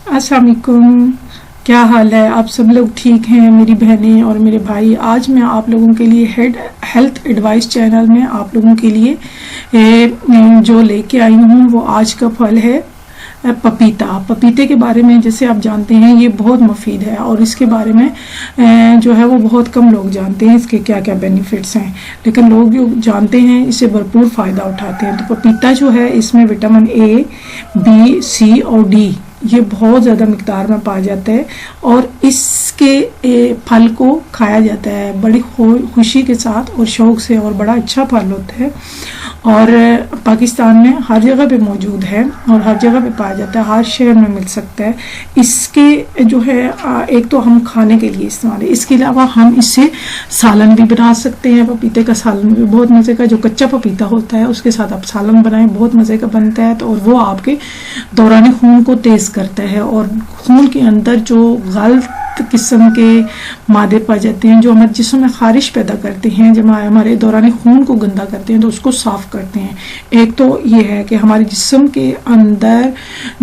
अस्सलाम वालेकुम। क्या हाल है? आप सब लोग ठीक हैं? मेरी बहनें और मेरे भाई, आज मैं आप लोगों के लिए हेल्थ एडवाइस चैनल में आप लोगों के लिए जो लेके आई हूँ वो आज का फल है पपीता। पपीते के बारे में जैसे आप जानते हैं ये बहुत मुफीद है और इसके बारे में जो है वो बहुत कम लोग जानते हैं इसके क्या क्या बेनिफिट्स हैं, लेकिन लोग जो जानते हैं इससे भरपूर फ़ायदा उठाते हैं। तो पपीता जो है इसमें विटामिन ए, बी, सी और डी ये बहुत ज़्यादा मिकदार में पाया जाता है और इसके फल को खाया जाता है बड़ी खुशी के साथ और शौक से, और बड़ा अच्छा फल होता है और पाकिस्तान में हर जगह पे मौजूद है और हर जगह पे पाया जाता है, हर शहर में मिल सकता है। इसके जो है एक तो हम खाने के लिए इस्तेमाल है, इसके अलावा हम इससे सालन भी बना सकते हैं। पपीते का सालन भी बहुत मज़े का, जो कच्चा पपीता होता है उसके साथ आप सालन बनाएं, बहुत मज़े का बनता है। तो और वो आपके दौरान खून को तेज़ करता है और खून के अंदर जो गलत किस्म के मादे पाए जाते हैं जो हमारे जिस्म में खारिश पैदा करते हैं, जब हमारे दौरान खून को गंदा करते हैं तो उसको साफ करते हैं। एक तो ये है कि हमारे जिस्म के अंदर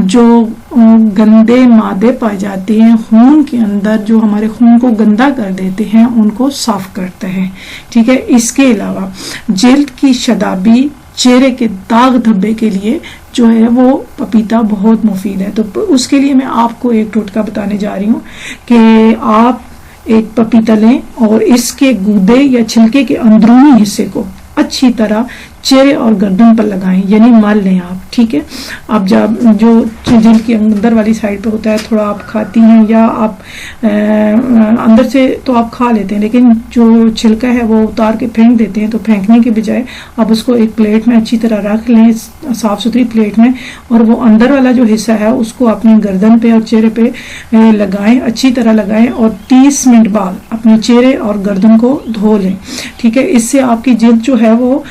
जो गंदे मादे पाए जाते हैं खून के अंदर, जो हमारे खून को गंदा कर देते हैं, उनको साफ करता है। ठीक है। इसके अलावा जिल्द की शदाबी, चेहरे के दाग धब्बे के लिए जो है वो पपीता बहुत मुफीद है। तो उसके लिए मैं आपको एक टोटका बताने जा रही हूँ कि आप एक पपीता लें और इसके गूदे या छिलके के अंदरूनी हिस्से को अच्छी तरह चेहरे और गर्दन पर लगाएं, यानी मल लें आप। ठीक है। आप जब जो जिल्द की अंदर वाली साइड पे होता है थोड़ा आप खाती हैं या आप अंदर से तो आप खा लेते हैं, लेकिन जो छिलका है वो उतार के फेंक देते हैं। तो फेंकने के बजाय आप उसको एक प्लेट में अच्छी तरह रख लें, साफ सुथरी प्लेट में, और वो अंदर वाला जो हिस्सा है उसको अपनी गर्दन पे और चेहरे पे लगाएं, अच्छी तरह लगाएं और 30 मिनट बाद अपने चेहरे और गर्दन को धो लें। ठीक है। इससे आपकी जिल्द जो है वो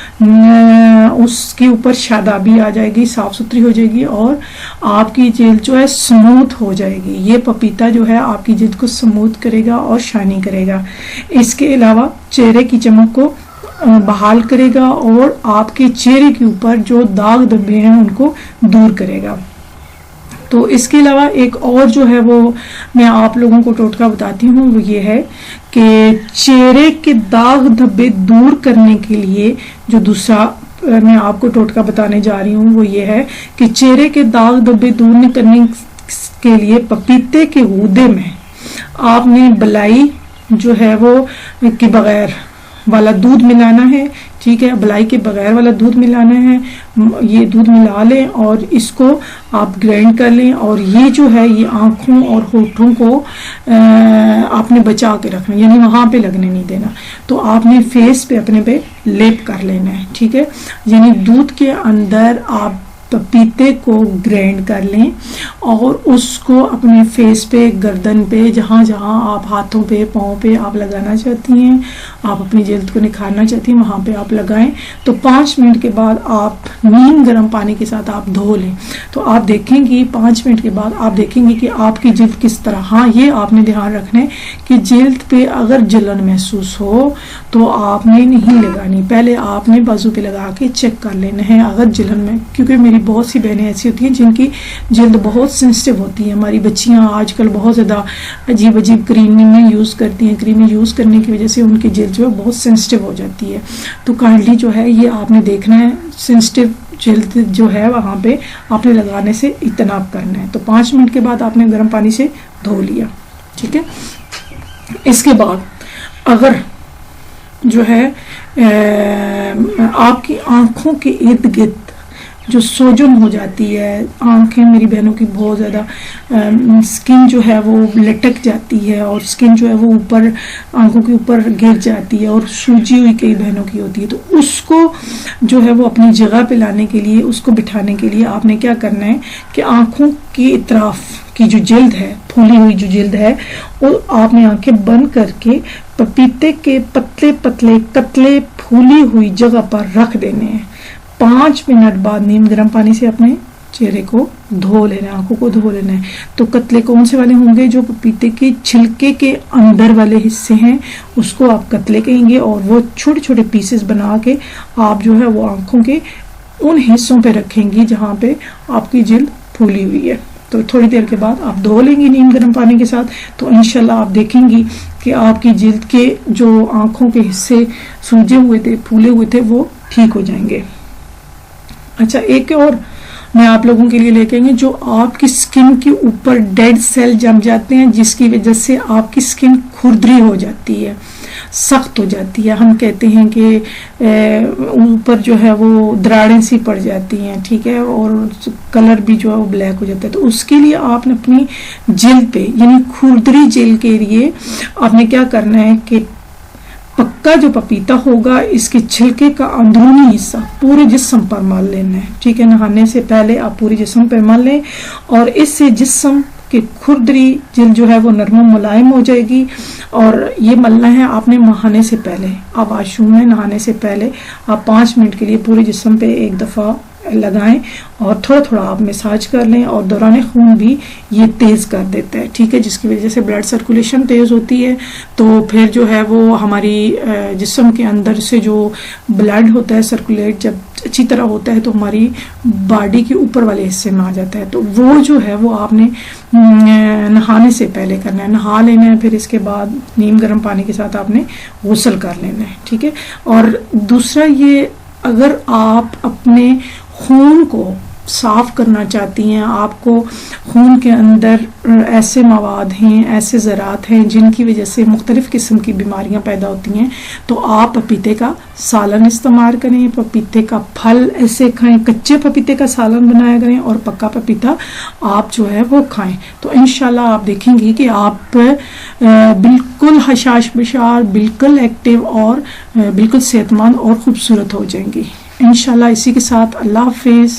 उसके ऊपर शादाबी आ जाएगी, साफ सुथरी हो जाएगी और आपकी जिल्द जो है स्मूथ हो जाएगी। ये पपीता जो है आपकी जिल्द को स्मूथ करेगा और शाइनी करेगा। इसके अलावा चेहरे की चमक को बहाल करेगा और आपके चेहरे के ऊपर जो दाग धब्बे हैं उनको दूर करेगा। तो इसके अलावा एक और जो है वो मैं आप लोगों को टोटका बताती हूँ, वो ये है कि चेहरे के दाग धब्बे दूर करने के लिए जो दूसरा मैं आपको टोटका बताने जा रही हूँ वो ये है कि चेहरे के दाग धब्बे दूर करने के लिए पपीते के गूदे में आपने बलाई जो है वो के बगैर वाला दूध मिलाना है। ठीक है। बलाई के बगैर वाला दूध मिलाना है। ये दूध मिला लें और इसको आप ग्राइंड कर लें और ये जो है ये आँखों और होठों को आपने बचा के रखना, यानी वहाँ पे लगने नहीं देना। तो आपने फेस पे अपने पे लेप कर लेना है। ठीक है। यानी दूध के अंदर आप पपीते को ग्राइंड कर लें और उसको अपने फेस पे, गर्दन पे, जहाँ जहाँ आप हाथों पे, पाँव पे आप लगाना चाहती हैं, आप अपनी जिल्द को निखारना चाहती हैं, वहाँ पे आप लगाएं। तो 5 मिनट के बाद आप नीम गर्म पानी के साथ आप धो लें। तो आप देखेंगी 5 मिनट के बाद आप देखेंगे कि आपकी जिल्द किस तरह। हाँ, ये आपने ध्यान रखना है कि जिल्द पे अगर जलन महसूस हो तो आपने नहीं लगानी, पहले आपने बाजू पे लगा के चेक कर लेना है अगर जलन में, क्योंकि मेरी बहुत सी बहनें ऐसी होती हैं जिनकी जिल्द बहुत सेंसिटिव होती है। हमारी बच्चियां आजकल बहुत ज़्यादा अजीब अजीब क्रीमें यूज़ करती हैं, क्रीमें यूज़ करने की वजह से उनकी जिल्द जो है बहुत सेंसिटिव हो जाती है। तो काइंडली जो है ये आपने देखना है, सेंसिटिव जिल्द जो है वहाँ पे आपने लगाने से इज्तनाब करना है। तो 5 मिनट के बाद आपने गर्म पानी से धो लिया। ठीक है। इसके बाद अगर जो है आपकी आँखों के इर्द गिर्द जो सोजन हो जाती है, आंखें मेरी बहनों की बहुत ज़्यादा स्किन जो है वो लटक जाती है और स्किन जो है वो ऊपर आंखों के ऊपर गिर जाती है और सूजी हुई कई बहनों की होती है, तो उसको जो है वो अपनी जगह पे लाने के लिए, उसको बिठाने के लिए आपने क्या करना है कि आंखों की इतराफ की जो जिल्द है, फूली हुई जो जिल्द है, वो आपने आंखें बंद करके पपीते के पतले पतले कतले फूली हुई जगह पर रख देने हैं। 5 मिनट बाद नीम गर्म पानी से अपने चेहरे को धो लेना है, आंखों को धो लेना है। तो कतले कौन से वाले होंगे? जो पपीते के छिलके के अंदर वाले हिस्से हैं उसको आप कतले कहेंगे और वो छोटे छोटे पीसेस बना के आप जो है वो आंखों के उन हिस्सों पे रखेंगी जहाँ पे आपकी जिल्द फूली हुई है। तो थोड़ी देर के बाद आप धो लेंगी नीम गर्म पानी के साथ, तो इंशाल्लाह आप देखेंगी कि आपकी जिल्द के जो आंखों के हिस्से सूजे हुए थे, फूले हुए थे, वो ठीक हो जाएंगे। अच्छा, एक और मैं आप लोगों के लिए लेके आएंगे, जो आपकी स्किन के ऊपर डेड सेल जम जाते हैं, जिसकी वजह से आपकी स्किन खुरदरी हो जाती है, सख्त हो जाती है। हम कहते हैं कि ऊपर जो है वो दरारें सी पड़ जाती हैं, ठीक है, और कलर भी जो है वो ब्लैक हो जाता है। तो उसके लिए आपने अपनी जिल्द पे, यानी खुरदरी जिल्द के लिए आपने क्या करना है कि पक्का जो पपीता होगा, इसके छिलके का अंदरूनी हिस्सा पूरे जिस्म पर मल लेना है, ठीक है। नहाने से पहले आप पूरे जिस्म पर मल लें, और इससे जिस्म कि खुरदरी जिल्द जो है वो नरम मुलायम हो जाएगी। और ये मलना है आपने नहाने से पहले। आप वॉशरूम में नहाने से पहले आप 5 मिनट के लिए पूरे जिस्म पे एक दफ़ा लगाएं और थोड़ा थोड़ा आप मसाज कर लें, और दौरान खून भी ये तेज़ कर देता है, ठीक है, जिसकी वजह से ब्लड सर्कुलेशन तेज़ होती है। तो फिर जो है वो हमारी जिस्म के अंदर से जो ब्लड होता है सर्कुलेट जब अच्छी तरह होता है तो हमारी बॉडी के ऊपर वाले हिस्से में आ जाता है। तो वो जो है वो आपने नहाने से पहले करना है, नहा लेना है, फिर इसके बाद नीम गर्म पानी के साथ आपने गुस्ल कर लेना है, ठीक है। और दूसरा ये, अगर आप अपने खून को साफ करना चाहती हैं, आपको खून के अंदर ऐसे मवाद हैं, ऐसे ज़रात हैं जिनकी वजह से मुख्तलिफ किस्म की बीमारियां पैदा होती हैं, तो आप पपीते का सालन इस्तेमाल करें, पपीते का फल ऐसे खाएं, कच्चे पपीते का सालन बनाया करें, और पक्का पपीता आप जो है वो खाएं। तो इंशाल्लाह आप देखेंगे कि आप बिल्कुल हशाश बशार, बिल्कुल एक्टिव और बिल्कुल सेहतमंद और खूबसूरत हो जाएंगी इंशाल्लाह। इसी के साथ अल्लाह हाफिज।